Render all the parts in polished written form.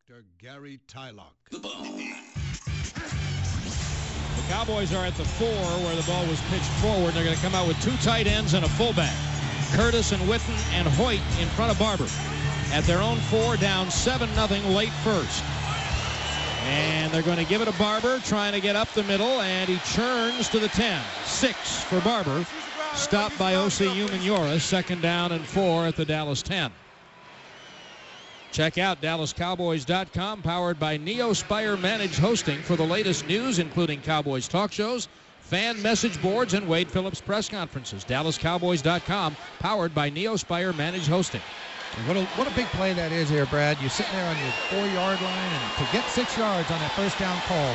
Dr. Gary Tylock. The Cowboys are at the 4 where the ball was pitched forward. They're going to come out with 2 tight ends and a fullback. Curtis and Witten and Hoyt in front of Barber. At their own 4, down 7-0 late first. And they're going to give it to Barber, trying to get up the middle, and he churns to the 10. 6 for Barber. Stopped by O.C. Umanora. 2nd down and 4 at the Dallas 10. Check out DallasCowboys.com, powered by NeoSpire Managed Hosting for the latest news, including Cowboys talk shows, fan message boards, and Wade Phillips press conferences. DallasCowboys.com, powered by NeoSpire Managed Hosting. What a big play that is here, Brad. You're sitting there on your 4-yard line, and to get 6 yards on that first down call,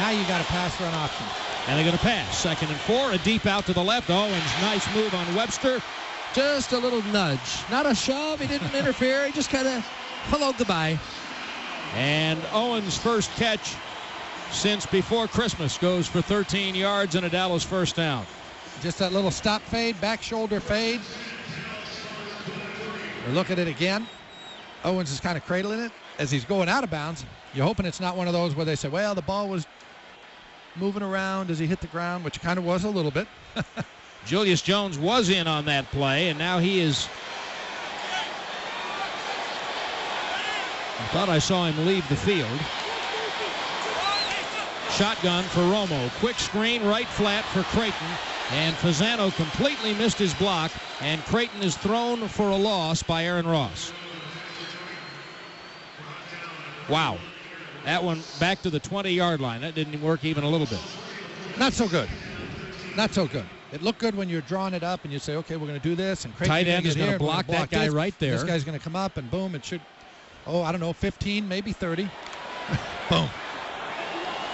now you got a pass run option. And they're going to pass. 2nd and 4, a deep out to the left. Owens, nice move on Webster. Just a little nudge. Not a shove. He didn't interfere. He just kind of hello, goodbye. And Owens' first catch since before Christmas goes for 13 yards and a Dallas first down. Just that little stop fade, back shoulder fade. We look at it again. Owens is kind of cradling it as he's going out of bounds. You're hoping it's not one of those where they say, well, the ball was moving around as he hit the ground, which kind of was a little bit. Julius Jones was in on that play, and now he is... I thought I saw him leave the field. Shotgun for Romo. Quick screen, right flat for Creighton. And Fasano completely missed his block. And Creighton is thrown for a loss by Aaron Ross. Wow. That one back to the 20-yard line. That didn't work even a little bit. Not so good. Not so good. It looked good when you're drawing it up and you say, okay, we're going to do this. And Creighton's tight end is going to block that guy right there. This guy's going to come up and boom, it should... Oh, I don't know, 15, maybe 30. Boom.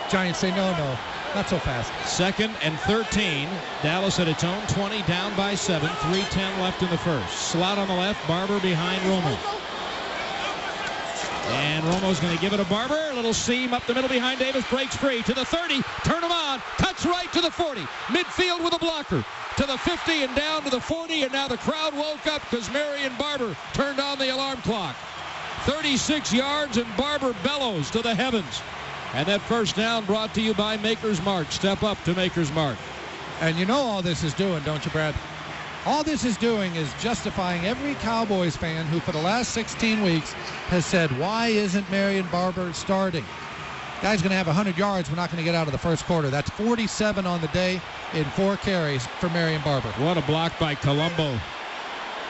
Giants say, no, not so fast. 2nd and 13. Dallas at its own 20, down by 7. 3:10 left in the first. Slot on the left, Barber behind Romo. And Romo's going to give it to Barber. A little seam up the middle behind Davis. Breaks free to the 30. Turn him on. Cuts right to the 40. Midfield with a blocker. To the 50 and down to the 40. And now the crowd woke up because Marion Barber turned on the alarm clock. 36 yards, and Barber bellows to the heavens. And that first down brought to you by Maker's Mark. Step up to Maker's Mark. And you know all this is doing, don't you, Brad? All this is doing is justifying every Cowboys fan who for the last 16 weeks has said, why isn't Marion Barber starting? Guy's going to have 100 yards. We're not going to get out of the first quarter. That's 47 on the day in 4 carries for Marion Barber. What a block by Colombo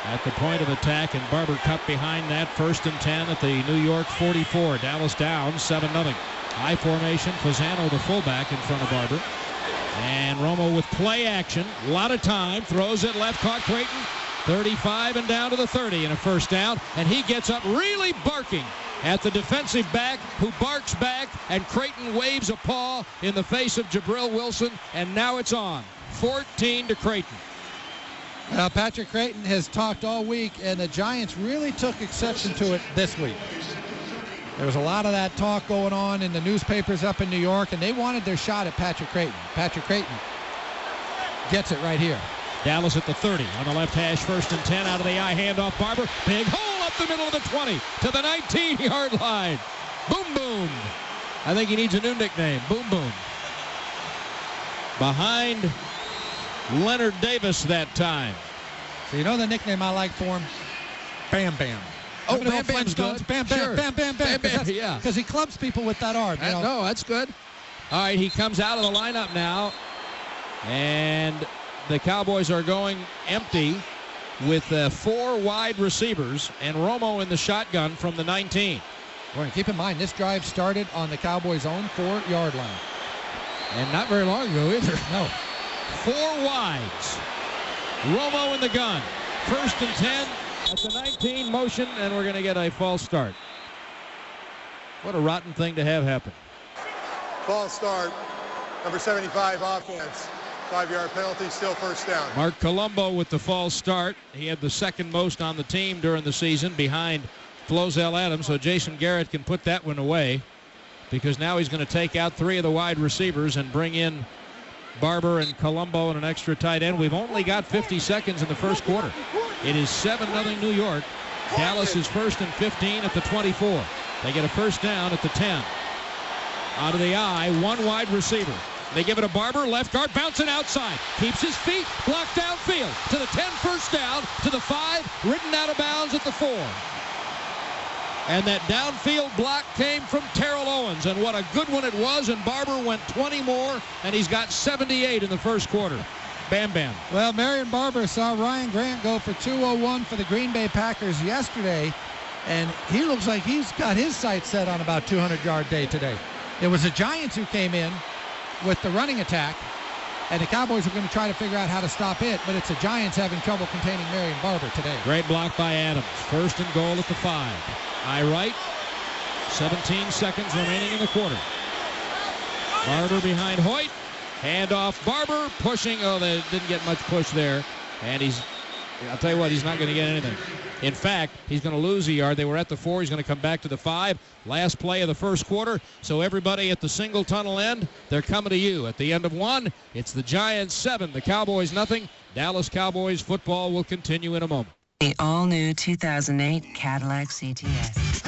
at the point of attack, and Barber cut behind that. 1st and 10 at the New York 44. Dallas down 7-0. High formation. Fasano, the fullback, in front of Barber. And Romo with play action. A lot of time. Throws it left. Caught Creighton. 35 and down to the 30 and a first down. And he gets up really barking at the defensive back, who barks back, and Creighton waves a paw in the face of Jabril Wilson. And now it's on. 14 to Creighton. Patrick Creighton has talked all week, and the Giants really took exception to it this week. There was a lot of that talk going on in the newspapers up in New York, and they wanted their shot at Patrick Creighton. Patrick Creighton gets it right here. Dallas at the 30 on the left hash. 1st and 10 out of the eye. Handoff Barber. Big hole up the middle of the 20 to the 19-yard line. Boom, boom. I think he needs a new nickname. Boom, boom. Behind Leonard Davis that time. So you know the nickname I like for him? Bam Bam. Oh, Bam Bam's good. Bam Bam, sure. Bam Bam, Bam. Bam, Bam, yeah. Because he clubs people with that arm. You know? No, that's good. All right, he comes out of the lineup now. And the Cowboys are going empty with 4 wide receivers and Romo in the shotgun from the 19. Boy, keep in mind, this drive started on the Cowboys' own 4-yard line. And not very long ago either. No. 4 wides. Romo in the gun. 1st and 10 at the 19 motion, and we're going to get a false start. What a rotten thing to have happen. False start. Number 75 offense. 5-yard penalty, still first down. Mark Colombo with the false start. He had the 2nd most on the team during the season behind Flozell Adams, so Jason Garrett can put that one away because now he's going to take out 3 of the wide receivers and bring in Barber and Colombo and an extra tight end. We've only got 50 seconds in the first quarter. It is 7-0 New York. Dallas is 1st and 15 at the 24. They get a first down at the 10. Out of the eye, one wide receiver. They give it to Barber, left guard, bouncing outside. Keeps his feet, blocked downfield. To the 10, first down. To the 5, ridden out of bounds at the 4. And that downfield block came from Terrell Owens. And what a good one it was. And Barber went 20 more, and he's got 78 in the first quarter. Bam Bam. Well, Marion Barber saw Ryan Grant go for 201 for the Green Bay Packers yesterday. And he looks like he's got his sights set on about 200-yard day today. It was the Giants who came in with the running attack, and the Cowboys are going to try to figure out how to stop it, but it's the Giants having trouble containing Marion Barber today. Great block by Adams. First and goal at the 5. Eye right. 17 seconds remaining in the quarter. Barber behind Hoyt. Handoff Barber. Pushing. Oh, they didn't get much push there. And I'll tell you what, he's not going to get anything. In fact, he's going to lose a yard. They were at the 4. He's going to come back to the 5. Last play of the first quarter. So everybody at the single tunnel end, they're coming to you. At the end of 1, it's the Giants 7, the Cowboys nothing. Dallas Cowboys football will continue in a moment. The all-new 2008 Cadillac CTS.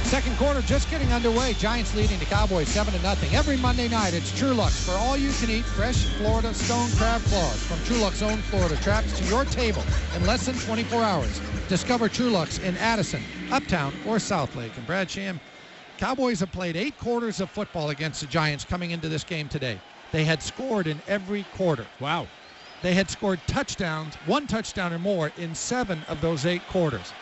Second quarter just getting underway. Giants leading the Cowboys 7-0. Every Monday night, it's Truluck's for all-you-can-eat fresh Florida stone crab claws from Truluck's own Florida traps to your table in less than 24 hours. Discover Truluck's in Addison, Uptown, or Southlake. And Brad Sham, Cowboys have played 8 quarters of football against the Giants coming into this game today. They had scored in every quarter. Wow. They had scored touchdowns, 1 touchdown or more, in 7 of those 8 quarters.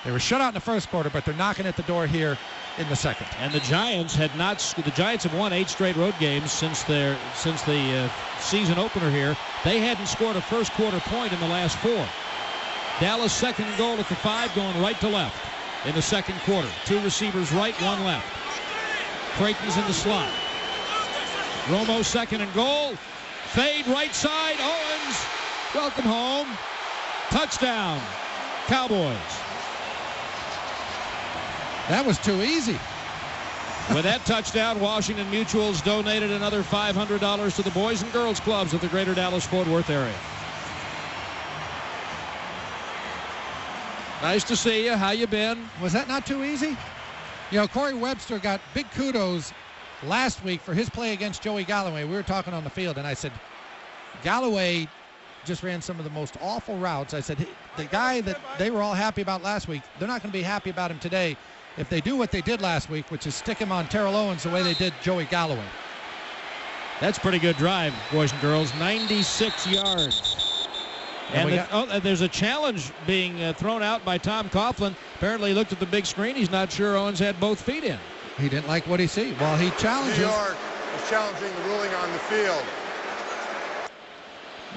They were shut out in the first quarter, but they're knocking at the door here in the second. And the Giants have won 8 straight road games since the season opener here. They hadn't scored a first quarter point in the last 4. Dallas second and goal at the 5, going right to left in the second quarter. 2 receivers right, 1 left. Creighton's in the slot. Romo second and goal. Fade right side. Owens. Welcome home. Touchdown. Cowboys. That was too easy. With that touchdown, Washington Mutual's donated another $500 to the Boys and Girls Clubs of the greater Dallas-Fort Worth area. Nice to see you. How you been? Was that not too easy? You know, Corey Webster got big kudos last week for his play against Joey Galloway. We were talking on the field, and I said, Galloway just ran some of the most awful routes. I said, the guy that they were all happy about last week, they're not going to be happy about him today if they do what they did last week, which is stick him on Terrell Owens the way they did Joey Galloway. That's a pretty good drive, boys and girls. 96 yards. And there's a challenge being thrown out by Tom Coughlin. Apparently he looked at the big screen. He's not sure Owens had both feet in. He didn't like what he see. Well, he challenges. New York is challenging the ruling on the field.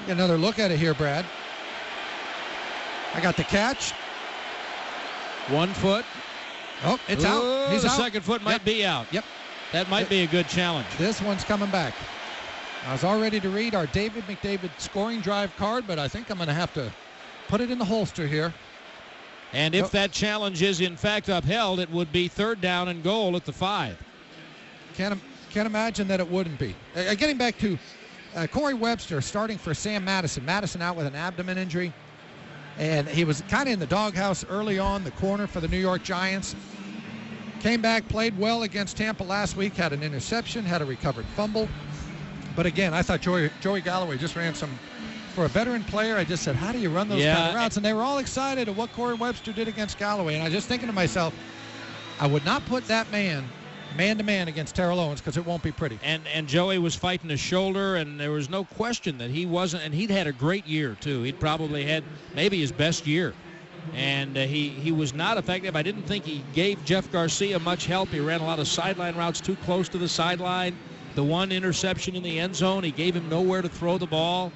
Get another look at it here, Brad. I got the catch. 1 foot. Oh, it's out. He's the out. Second foot might be out. Yep. That might be a good challenge. This one's coming back. I was all ready to read our David McDavid scoring drive card, but I think I'm going to have to put it in the holster here. And if that challenge is in fact upheld, it would be 3rd down and goal at the 5. Can't imagine that it wouldn't be. Getting back to Corey Webster starting for Sam Madison. Madison out with an abdomen injury. And he was kind of in the doghouse early on, the corner for the New York Giants. Came back, played well against Tampa last week, had an interception, had a recovered fumble. But again, I thought Joey Galloway just ran some, for a veteran player, I just said, how do you run those kind of routes? And they were all excited at what Corey Webster did against Galloway. And I was just thinking to myself, I would not put that man-to-man against Terrell Owens because it won't be pretty. And Joey was fighting his shoulder, and there was no question that he wasn't, and he'd had a great year, too. He'd probably had maybe his best year. And he was not effective. I didn't think he gave Jeff Garcia much help. He ran a lot of sideline routes too close to the sideline. The 1 interception in the end zone, he gave him nowhere to throw the ball.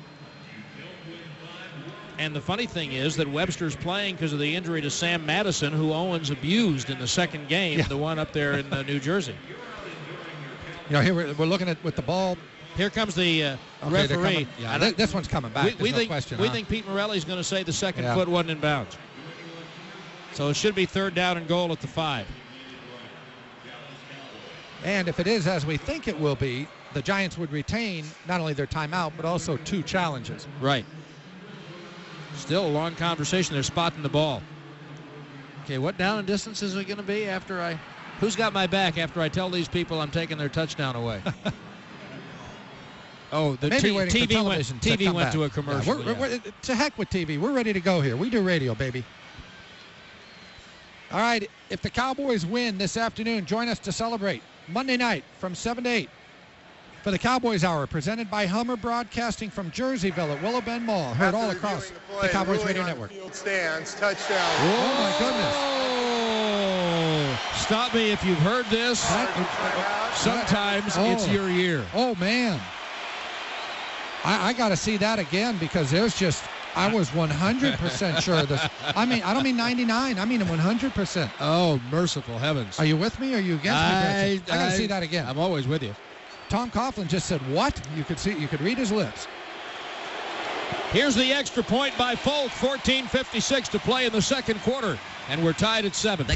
And the funny thing is that Webster's playing because of the injury to Sam Madison, who Owens abused in the second game, the one up there in New Jersey. You know, here we're looking at with the ball. Here comes the referee. This one's coming back. We think Pete Morelli's going to say the second foot wasn't in bounds. So it should be 3rd down and goal at the 5. And if it is as we think it will be, the Giants would retain not only their timeout, but also 2 challenges. Right. Still a long conversation. They're spotting the ball. Okay, what down and distance is it going to be after I... Who's got my back after I tell these people I'm taking their touchdown away? Oh, the TV went to a commercial. Yeah, we're, to heck with TV. We're ready to go here. We do radio, baby. All right, if the Cowboys win this afternoon, join us to celebrate Monday night from 7 to 8 for the Cowboys Hour, presented by Hummer Broadcasting from Jerseyville at Willow Bend Mall. Heard all across the Cowboys Radio Network. Field stands, touchdown. Oh, my goodness. Stop me if you've heard this. Sometimes it's your year. Oh, man. I got to see that again because there's just... I was 100% sure of this. I mean, I don't mean 99. I mean 100%. Oh, merciful heavens. Are you with me or are you against me? I got to see that again. I'm always with you. Tom Coughlin just said, what? You could read his lips. Here's the extra point by Folk. 14:56 to play in the second quarter. And we're tied at 7.